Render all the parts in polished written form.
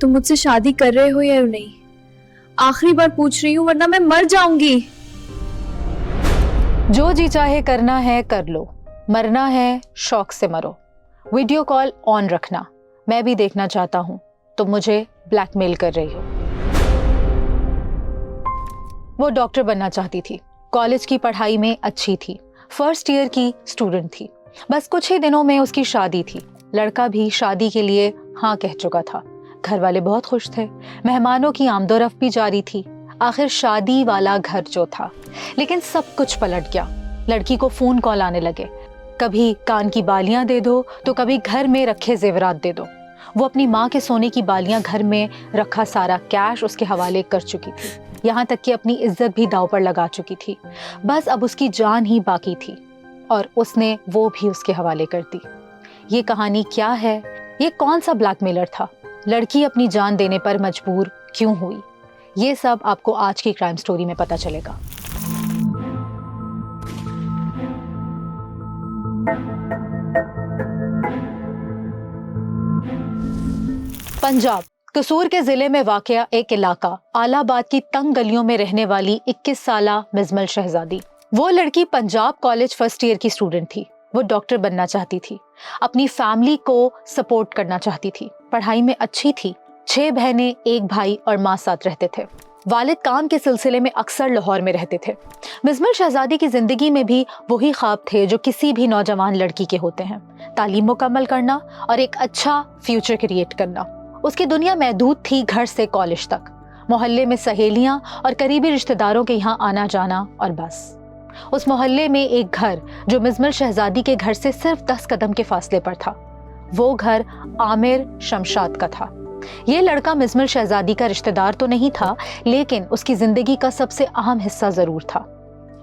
तुम मुझसे शादी कर रहे हो या नहीं? आखिरी बार पूछ रही हूँ, वरना मैं मर जाऊंगी। जो जी चाहे करना है कर लो, मरना है शौक से मरो। वीडियो कॉल ऑन रखना, मैं भी देखना चाहता हूँ तुम मुझे ब्लैकमेल कर रही हो। वो डॉक्टर बनना चाहती थी, कॉलेज की पढ़ाई में अच्छी थी, फर्स्ट ईयर की स्टूडेंट थी। बस कुछ ही दिनों में उसकी शादी थी। लड़का भी शादी के लिए हाँ कह चुका था। घर वाले बहुत खुश थे, मेहमानों की आमदोरफ्त भी जारी थी। आखिर शादी वाला घर जो था, लेकिन सब कुछ पलट गया। लड़की को फोन कॉल आने लगे, कभी कान की बालियां दे दो तो कभी घर में रखे जेवरात दे दो। वो अपनी माँ के सोने की बालियां, घर में रखा सारा कैश उसके हवाले कर चुकी थी, यहाँ तक कि अपनी इज्जत भी दांव पर लगा चुकी थी। बस अब उसकी जान ही बाकी थी और उसने वो भी उसके हवाले कर दी। ये कहानी क्या है? ये कौन सा ब्लैकमेलर था? लड़की अपनी जान देने पर मजबूर क्यों हुई? ये सब आपको आज की क्राइम स्टोरी में पता चलेगा। पंजाब कसूर के जिले में वाक़या एक इलाका आलाबाद की तंग गलियों में रहने वाली 21 साला मिजमल शहजादी। वो लड़की पंजाब कॉलेज फर्स्ट ईयर की स्टूडेंट थी। वो डॉक्टर बनना चाहती थी, अपनी फैमिली को सपोर्ट करना चाहती थी, पढ़ाई में अच्छी थी। 6 बहनें, 1 भाई और माँ साथ रहते थे। वालिद काम के सिलसिले में अक्सर लाहौर में रहते थे। मिजमल शहजादी की जिंदगी में भी वही ख्वाब थे जो किसी भी नौजवान लड़की के होते हैं, तालीम मुकम्मल करना और एक अच्छा फ्यूचर क्रिएट करना। उसकी दुनिया महदूद थी, घर से कॉलेज तक, मोहल्ले में सहेलियां और करीबी रिश्तेदारों के यहाँ आना जाना और बस। उस मोहल्ले में एक घर जो मिजमल शहजादी के घर से सिर्फ 10 कदम के फासले पर था, वो घर आमिर शमशाद का था। ये लड़का मिजमल शहजादी का रिश्तेदार तो नहीं था, लेकिन उसकी जिंदगी का सबसे अहम हिस्सा जरूर था।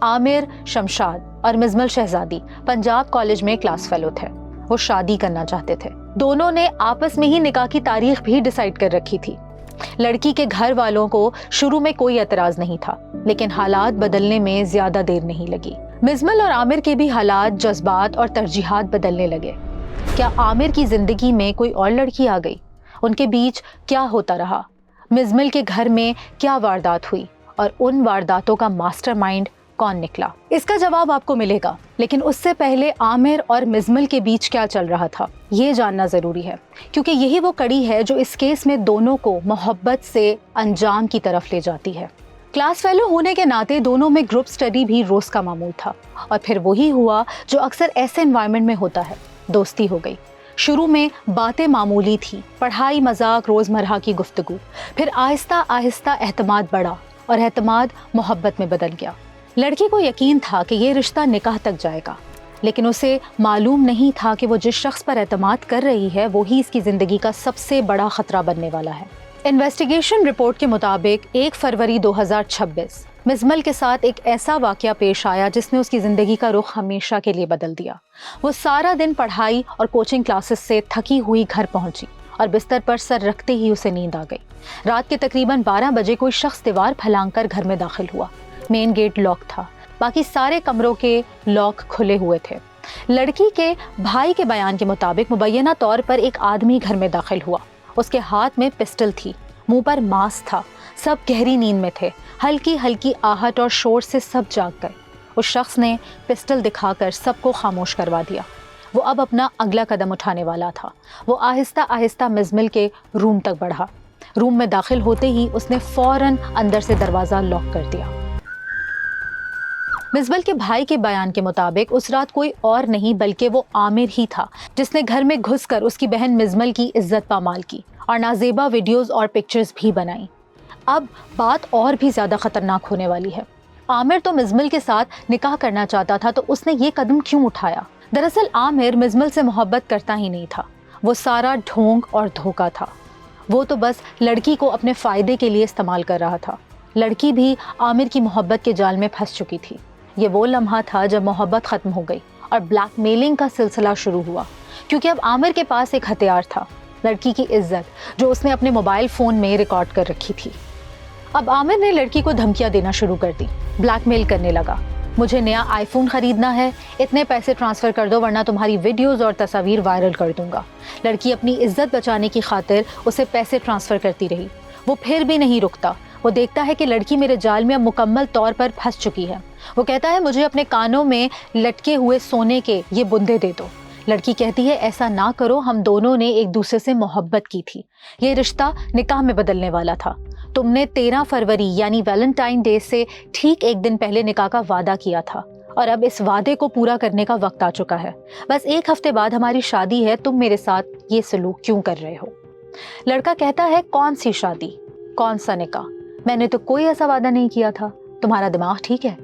आमिर शमशाद और मिजमल शहजादी पंजाब कॉलेज में क्लास फेलो थे। वो शादी करना चाहते थे। दोनों ने आपस में ही निकाह की तारीख भी डिसाइड कर रखी थी। लड़की के घर वालों को शुरू में कोई एतराज नहीं था, लेकिन हालात बदलने में ज्यादा देर नहीं लगी। मिजमल और आमिर के भी हालात, जज्बात और तरजीहात बदलने लगे। क्या आमिर की जिंदगी में कोई और लड़की आ गई? उनके बीच क्या होता रहा? मिजमल के घर में क्या वारदात हुई और उन वारदातों का मास्टरमाइंड कौन निकला? इसका जवाब आपको मिलेगा, लेकिन उससे पहले आमिर और मिजमल के बीच क्या चल रहा था ये जानना जरूरी है, क्योंकि यही वो कड़ी है जो इस केस में दोनों को मोहब्बत से अंजाम की तरफ ले जाती है। क्लास फेलो होने के नाते दोनों में ग्रुप स्टडी भी रोज का मामूल था, और फिर वही हुआ जो अक्सर ऐसे एनवायरनमेंट में होता है, दोस्ती हो गई। शुरू में बातें मामूली थी, पढ़ाई, मजाक, रोजमर्रा की गुफ्तगू। फिर आहिस्ता आहिस्ता एहतमाद बढ़ा और एहतमाद मोहब्बत में बदल गया। लड़की को यकीन था कि ये रिश्ता निकाह तक जाएगा, लेकिन उसे मालूम नहीं था कि वो जिस शख्स पर एतमाद कर रही है वो ही इसकी जिंदगी का सबसे बड़ा खतरा बनने वाला है। इन्वेस्टिगेशन रिपोर्ट के मुताबिक 1 फरवरी 2026 मिजमल के साथ एक ऐसा वाकया पेश आया जिसने उसकी जिंदगी का रुख हमेशा के लिए बदल दिया। वो सारा दिन पढ़ाई और कोचिंग क्लासेस से थकी हुई घर पहुंची और बिस्तर पर सर रखते ही उसे नींद आ गई। रात के तकरीबन 12 बजे कोई शख्स दीवार फैलाकर घर में दाखिल हुआ। मेन गेट लॉक था, बाकी सारे कमरों के लॉक खुले हुए थे। लड़की के भाई के बयान के मुताबिक मुबैना तौर पर एक आदमी घर में दाखिल हुआ। उसके हाथ में पिस्टल थी, मुंह पर मास्क था, सब गहरी नींद में थे। हल्की हल्की आहट और शोर से सब जाग गए। उस शख्स ने पिस्टल दिखाकर सबको खामोश करवा दिया। वो अब अपना अगला कदम उठाने वाला था। वो आहिस्ता आहिस्ता मिजमल के रूम तक बढ़ा। रूम में दाखिल होते ही उसने फौरन अंदर से दरवाज़ा लॉक कर दिया। मिजमल के भाई के बयान के मुताबिक उस रात कोई और नहीं बल्कि वो आमिर ही था, जिसने घर में घुसकर उसकी बहन मिजमल की इज्जत पामाल की और नाजेबा वीडियोस और पिक्चर्स भी बनाई। अब बात और भी ज़्यादा ख़तरनाक होने वाली है। आमिर तो मिजमल के साथ निकाह करना चाहता था, तो उसने ये कदम क्यों उठाया? दरअसल आमिर मिजमल से मोहब्बत करता ही नहीं था। वो सारा ढोंग और धोखा था। वो तो बस लड़की को अपने फ़ायदे के लिए इस्तेमाल कर रहा था। लड़की भी आमिर की मोहब्बत के जाल में फंस चुकी थी। ये वो लम्हा था जब मोहब्बत ख़त्म हो गई और ब्लैकमेलिंग का सिलसिला शुरू हुआ, क्योंकि अब आमिर के पास एक हथियार था, लड़की की इज्जत, जो उसने अपने मोबाइल फ़ोन में रिकॉर्ड कर रखी थी। अब आमिर ने लड़की को धमकियां देना शुरू कर दी, ब्लैकमेल करने लगा। मुझे नया आईफोन खरीदना है, इतने पैसे ट्रांसफ़र कर दो वरना तुम्हारी वीडियोस और तस्वीर वायरल कर दूंगा। लड़की अपनी इज्जत बचाने की खातिर उसे पैसे ट्रांसफ़र करती रही। वो फिर भी नहीं रुकता। वो देखता है कि लड़की मेरे जाल में अब मुकम्मल तौर पर फंस चुकी है। वो कहता है मुझे अपने कानों में लटके हुए सोने के ये बुंदे दे दो। लड़की कहती है ऐसा ना करो, हम दोनों ने एक दूसरे से मोहब्बत की थी, ये रिश्ता निकाह में बदलने वाला था। तुमने 13 फरवरी यानी वैलेंटाइन डे से ठीक एक दिन पहले निकाह का वादा किया था और अब इस वादे को पूरा करने का वक्त आ चुका है। बस एक हफ्ते बाद हमारी शादी है, तुम मेरे साथ ये सलूक क्यों कर रहे हो? लड़का कहता है कौन सी शादी, कौन सा निकाह, मैंने तो कोई ऐसा वादा नहीं किया था, तुम्हारा दिमाग ठीक है?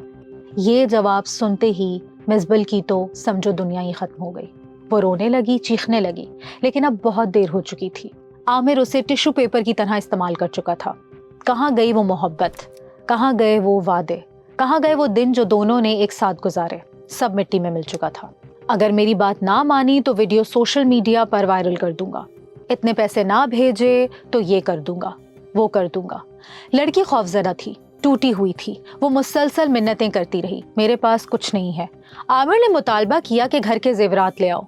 ये जवाब सुनते ही मिसबल की तो समझो दुनिया ही खत्म हो गई। वो रोने लगी, चीखने लगी, लेकिन अब बहुत देर हो चुकी थी। आमिर उसे टिश्यू पेपर की तरह इस्तेमाल कर चुका था। कहाँ गई वो मोहब्बत, कहाँ गए वो वादे, कहाँ गए वो दिन जो दोनों ने एक साथ गुजारे? सब मिट्टी में मिल चुका था। अगर मेरी बात ना मानी तो वीडियो सोशल मीडिया पर वायरल कर दूंगा, इतने पैसे ना भेजे तो ये कर दूंगा, वो कर दूंगा। लड़की खौफजदा थी, टूटी हुई थी। वो मुसलसल मिन्नतें करती रही, मेरे पास कुछ नहीं है। आमिर ने मुतालबा किया कि घर के जेवरात ले आओ।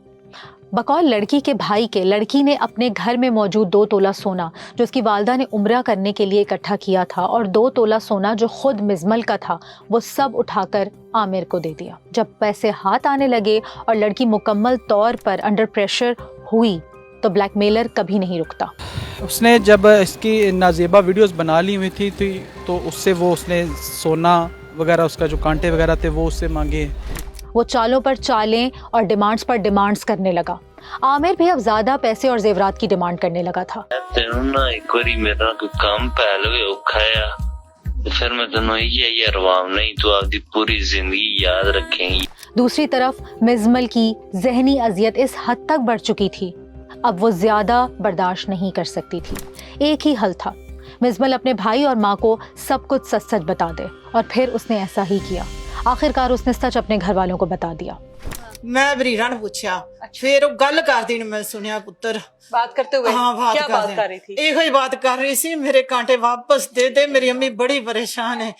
बकौल लड़की के भाई के, लड़की ने अपने घर में मौजूद 2 तोला सोना जो उसकी वालदा ने उम्रा करने के लिए इकट्ठा किया था और 2 तोला सोना जो खुद मिजमल का था, वो सब उठाकर आमिर को दे दिया। जब पैसे हाथ आने लगे और लड़की मुकम्मल तौर पर अंडर प्रेशर हुई तो ब्लैकमेलर कभी नहीं रुकता। उसने जब इसकी नाजेबा वीडियोस बना ली हुई थी तो उससे उसने सोना वगैरह, उसका जो कांटे वगैरह थे वो उससे मांगे। वो चालों पर चालें और डिमांड्स पर डिमांड्स करने लगा। आमिर भी अब ज्यादा पैसे और जेवरात की डिमांड करने लगा था। तेनू ना एक बारी मेरा कोई काम पहल गए उखाया तो फिर मैं तेनू ये रवाम नहीं, तो आपकी पूरी जिंदगी याद रखेंगी। दूसरी तरफ मिजमल की जहनी अजियत इस हद तक बढ़ चुकी थी, अब वो ज्यादा बर्दाश्त नहीं कर सकती थी। एक ही हल था, मिजमल अपने भाई और माँ को सब कुछ सच सच बता दे, और फिर उसने ऐसा ही किया। आखिरकार उसने सच अपने घर वालों को बता दिया। मैं बरीरा ने पूछा, फिर गल करदी ने मैं सुनिया पुत्र बात करते हुए। हाँ, क्या बात कर रही थी? ਇਹੋ ਹੀ बात कर रही सी, मेरे कांटे वापस दे दे, मेरी अम्मी बड़ी परेशान है,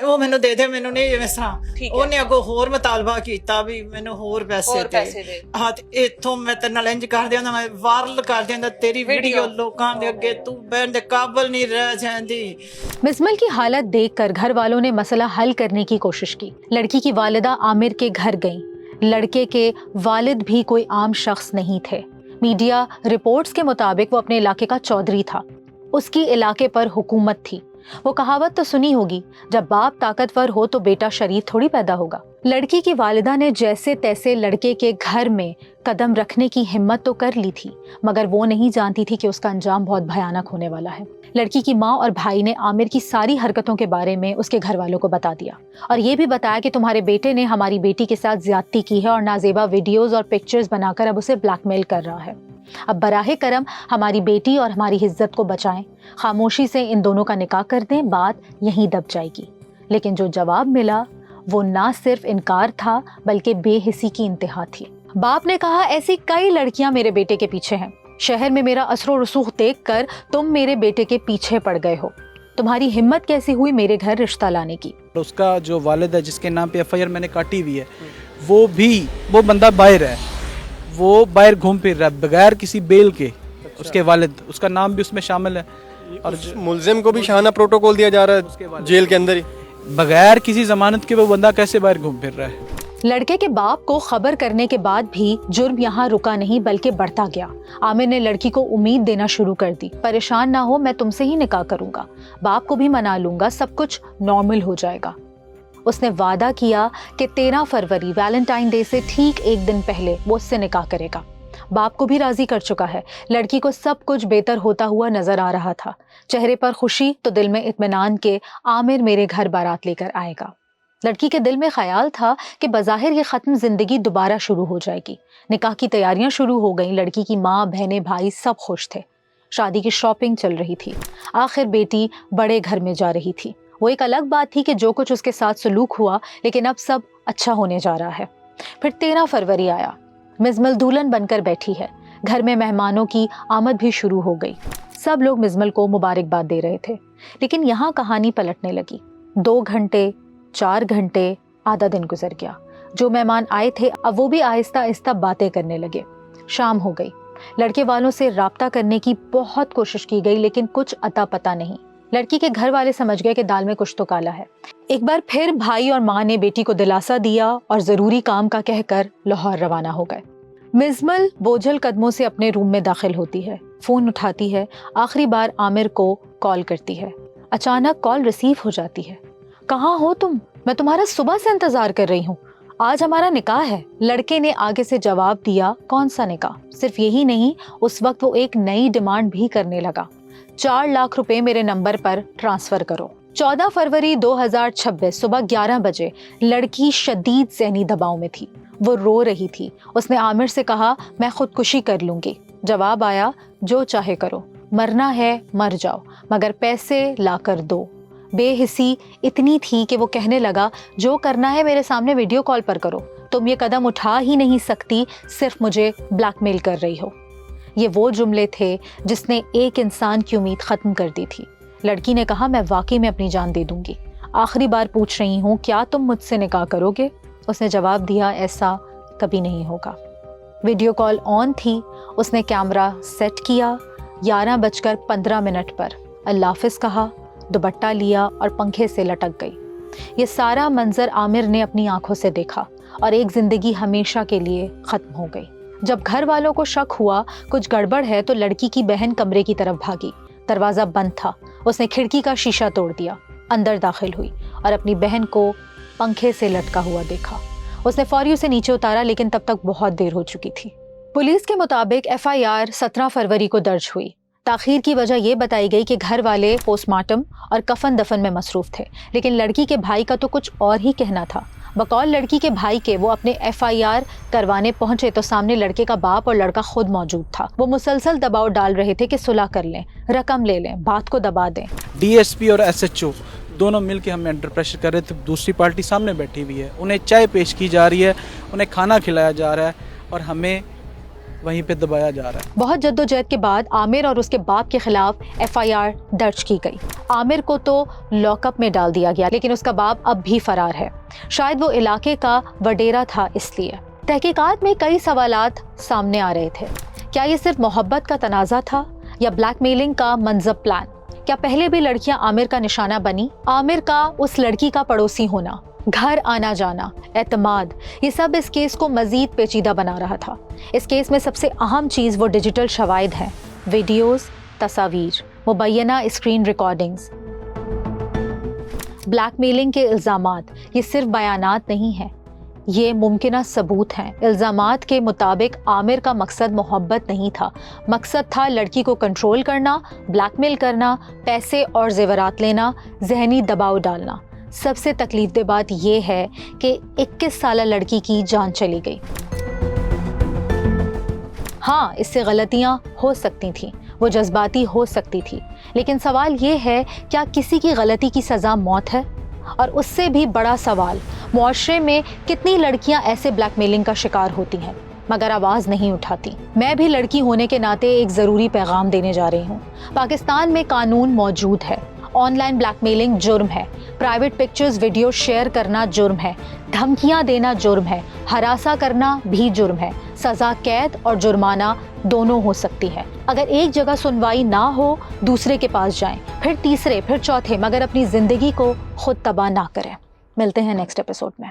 ਉਹ ਮੈਨੂੰ ਦੇ ਦੇ, ਮੈਨੂੰ ਨਹੀਂ ਜਿਵੇਂ ਤਰ੍ਹਾਂ ਉਹਨੇ ਅੱਗੋਂ ਹੋਰ ਮੁਤਾਲਬਾ ਕੀਤਾ ਵੀ ਮੈਨੂੰ ਹੋਰ ਪੈਸੇ ਦੇ। ਹਾਂ, ਤੇ ਇੱਥੋਂ ਮੈਂ ਤੇਰੇ ਨਾਲ ਇੰਜ ਕਰ ਦਿਆਂ, ਮੈਂ ਵਾਇਰਲ ਕਰ ਦਿਆਂ, ਤੇਰੀ ਵੀਡੀਓ ਲੋਕਾਂ ਦੇ ਅੱਗੇ ਤੂੰ ਬਹਿਣ ਦੇ ਕਾਬਲ नहीं रह जाती। मिजमल की हालत देखकर घर वालों ने मसला हल करने की कोशिश की। लड़की की वालिदा आमिर के घर गईं। लड़के के वालिद भी कोई आम शख्स नहीं थे। मीडिया रिपोर्ट्स के मुताबिक वो अपने इलाके का चौधरी था। उसकी इलाके पर हुकूमत थी। वो कहावत तो सुनी होगी, जब बाप ताकतवर हो तो बेटा शरीफ थोड़ी पैदा होगा। लड़की की वालिदा ने जैसे तैसे लड़के के घर में कदम रखने की हिम्मत तो कर ली थी, मगर वो नहीं जानती थी कि उसका अंजाम बहुत भयानक होने वाला है। लड़की की माँ और भाई ने आमिर की सारी हरकतों के बारे में उसके घर वालों को बता दिया, और ये भी बताया कि तुम्हारे बेटे ने हमारी बेटी के साथ ज्यादती की है और नाजेबा वीडियोस और पिक्चर्स बनाकर अब उसे ब्लैकमेल कर रहा है। अब बराहे करम हमारी बेटी और हमारी इज्जत को बचाएं, खामोशी से इन दोनों का निकाह कर दें, बात यहीं दब जाएगी। लेकिन जो जवाब मिला वो ना सिर्फ इनकार था बल्कि बेहिसी की इंतहा थी। बाप ने कहा, ऐसी कई लड़कियां मेरे बेटे के पीछे हैं। शहर में मेरा असरो रसूख देखकर तुम मेरे बेटे के पीछे पड़ गए हो। तुम्हारी हिम्मत कैसी हुई मेरे घर रिश्ता लाने की? उसका जो वालिद है जिसके नाम पे एफआईआर मैंने काटी हुई है, वो बंदा बाहर है, वो बाहर घूम फिर रहा है बगैर किसी बेल के। उसके वालिद, उसका नाम भी उसमें शामिल है, और मुलजिम को भी शाहाना प्रोटोकॉल दिया जा रहा है जेल के अंदर ही। बगैर किसी जमानत के वो बंदा कैसे बाहर घूम फिर रहा है? लड़के के बाप को खबर करने के बाद भी जुर्म यहाँ रुका नहीं बल्कि बढ़ता गया। आमिर ने लड़की को उम्मीद देना शुरू कर दी, परेशान ना हो, मैं तुमसे ही निकाह करूंगा, बाप को भी मना लूंगा, सब कुछ नॉर्मल हो जाएगा। उसने वादा किया कि 13 फरवरी वैलेंटाइन डे से ठीक एक दिन पहले वो उससे निकाह करेगा। बाप को भी राजी कर चुका है। लड़की को सब कुछ बेहतर होता हुआ नजर आ रहा था, चेहरे पर खुशी तो दिल में इत्मीनान के आमिर मेरे घर बारात लेकर आएगा। लड़की के दिल में ख्याल था कि बज़ाहिर ये ख़त्म जिंदगी दोबारा शुरू हो जाएगी। निकाह की तैयारियां शुरू हो गईं। लड़की की माँ, बहनें, भाई सब खुश थे। शादी की शॉपिंग चल रही थी। आखिर बेटी बड़े घर में जा रही थी। वो एक अलग बात थी कि जो कुछ उसके साथ सलूक हुआ, लेकिन अब सब अच्छा होने जा रहा है। फिर 13 फरवरी आया। मिजमल दुल्हन बनकर बैठी है। घर में मेहमानों की आमद भी शुरू हो गई। सब लोग मिजमल को मुबारकबाद दे रहे थे, लेकिन यहाँ कहानी पलटने लगी। 2 घंटे, 4 घंटे, आधा दिन गुजर गया। जो मेहमान आए थे अब वो भी आहिस्ता आहिस्ता बातें करने लगे। शाम हो गई। लड़के वालों से राब्ता करने की बहुत कोशिश की गई लेकिन कुछ अता पता नहीं। लड़की के घर वाले समझ गए कि दाल में कुछ तो काला है। एक बार फिर भाई और माँ ने बेटी को दिलासा दिया और जरूरी काम का कहकर लाहौर रवाना हो गए। मिजमल बोझल कदमों से अपने रूम में दाखिल होती है, फोन उठाती है, आखिरी बार आमिर को कॉल करती है। अचानक कॉल रिसीव हो जाती है। कहाँ हो तुम? मैं तुम्हारा सुबह से इंतजार कर रही हूँ, आज हमारा निकाह है। लड़के ने आगे से जवाब दिया, कौन सा निकाह? सिर्फ यही नहीं, उस वक्त वो एक नई डिमांड भी करने लगा, 4 लाख रुपए मेरे नंबर पर ट्रांसफर करो। 14 फरवरी 2026 सुबह 11 बजे लड़की शदीद ज़हनी दबाव में थी। वो रो रही थी। उसने आमिर से कहा, मैं खुदकुशी कर लूंगी। जवाब आया, जो चाहे करो, मरना है मर जाओ, मगर पैसे ला कर दो। बेहिसी इतनी थी कि वो कहने लगा, जो करना है मेरे सामने वीडियो कॉल पर करो, तुम ये कदम उठा ही नहीं सकती, सिर्फ मुझे ब्लैकमेल कर रही हो। ये वो जुमले थे जिसने एक इंसान की उम्मीद ख़त्म कर दी थी। लड़की ने कहा, मैं वाकई में अपनी जान दे दूंगी, आखिरी बार पूछ रही हूँ, क्या तुम मुझसे निकाह करोगे? उसने जवाब दिया, ऐसा कभी नहीं होगा। वीडियो कॉल ऑन थी। उसने कैमरा सेट किया। 11:15 पर अल्लाह हाफ़िज़ कहा, दुपट्टा लिया और पंखे से लटक गई। ये सारा मंजर आमिर ने अपनी आंखों से देखा और एक ज़िंदगी हमेशा के लिए ख़त्म हो गई। जब घर वालों को शक हुआ कुछ गड़बड़ है तो लड़की की बहन कमरे की तरफ भागी। दरवाज़ा बंद था। उसने खिड़की का शीशा तोड़ दिया, अंदर दाखिल हुई और अपनी बहन को पंखे से लटका हुआ देखा। उसने फौरी उसे नीचे उतारा लेकिन तब तक बहुत देर हो चुकी थी। पुलिस के मुताबिक FIR 17 फरवरी को दर्ज हुई। ताखीर की वजह यह बताई गई कि घर वाले पोस्टमार्टम और कफन दफन में मसरूफ थे, लेकिन लड़की के भाई का तो कुछ और ही कहना था। बकौल लड़की के भाई के वो अपने FIR करवाने पहुंचे तो सामने लड़के का बाप और लड़का खुद मौजूद था। वो मुसलसल दबाव डाल रहे थे कि सुलह कर लें, रकम ले लें, बात को दबा दें। DSP और SHO दोनों मिलके हमें अंडर प्रेशर कर रहे थे। दूसरी पार्टी सामने बैठी हुई है, उन्हें चाय पेश की जा रही है, उन्हें खाना खिलाया जा रहा है और हमें वहीं पे दबाया जा रहा है। बहुत जद्दोजहद के बाद आमिर और उसके बाप के खिलाफ FIR दर्ज की गई। आमिर को तो लॉकअप में डाल दिया गया लेकिन उसका बाप अब भी फरार है। शायद वो इलाके का वडेरा था इसलिए। तहकीकात में कई सवालात सामने आ रहे थे। क्या ये सिर्फ मोहब्बत का तनाज़ा था या ब्लैकमेलिंग का मंजब प्लान? क्या पहले भी लड़कियां आमिर का निशाना बनी? आमिर का उस लड़की का पड़ोसी होना, घर आना जाना, एतमाद, ये सब इस केस को मजीद पेचीदा बना रहा था। इस केस में सबसे अहम चीज़ वो डिजिटल शवाहिद हैं, वीडियोस, तस्वीर, मुबैना स्क्रीन रिकॉर्डिंग्स। ब्लैकमेलिंग के इल्ज़ामात ये सिर्फ बयानात नहीं हैं, ये मुमकिना सबूत हैं। इल्ज़ामात के मुताबिक आमिर का मकसद मोहब्बत नहीं था, मकसद था लड़की को कंट्रोल करना, ब्लैकमेल करना, पैसे और जेवरात लेना, जहनी दबाव डालना। सबसे तकलीफदह बात यह है कि 21 साल लड़की की जान चली गई। हाँ, इससे गलतियां हो सकती थीं, वो जज्बाती हो सकती थी, लेकिन सवाल ये है, क्या किसी की गलती की सज़ा मौत है? और उससे भी बड़ा सवाल, मुआशरे में कितनी लड़कियां ऐसे ब्लैकमेलिंग का शिकार होती हैं मगर आवाज़ नहीं उठाती। मैं भी लड़की होने के नाते एक ज़रूरी पैगाम देने जा रही हूँ। पाकिस्तान में कानून मौजूद है, ऑनलाइन ब्लैकमेलिंग जुर्म है, प्राइवेट पिक्चर्स वीडियो शेयर करना जुर्म है, धमकियां देना जुर्म है, हरासा करना भी जुर्म है। सज़ा कैद और जुर्माना दोनों हो सकती है। अगर एक जगह सुनवाई ना हो, दूसरे के पास जाएं, फिर तीसरे, फिर चौथे, मगर अपनी ज़िंदगी को खुद तबाह ना करें। मिलते हैं नेक्स्ट एपिसोड में।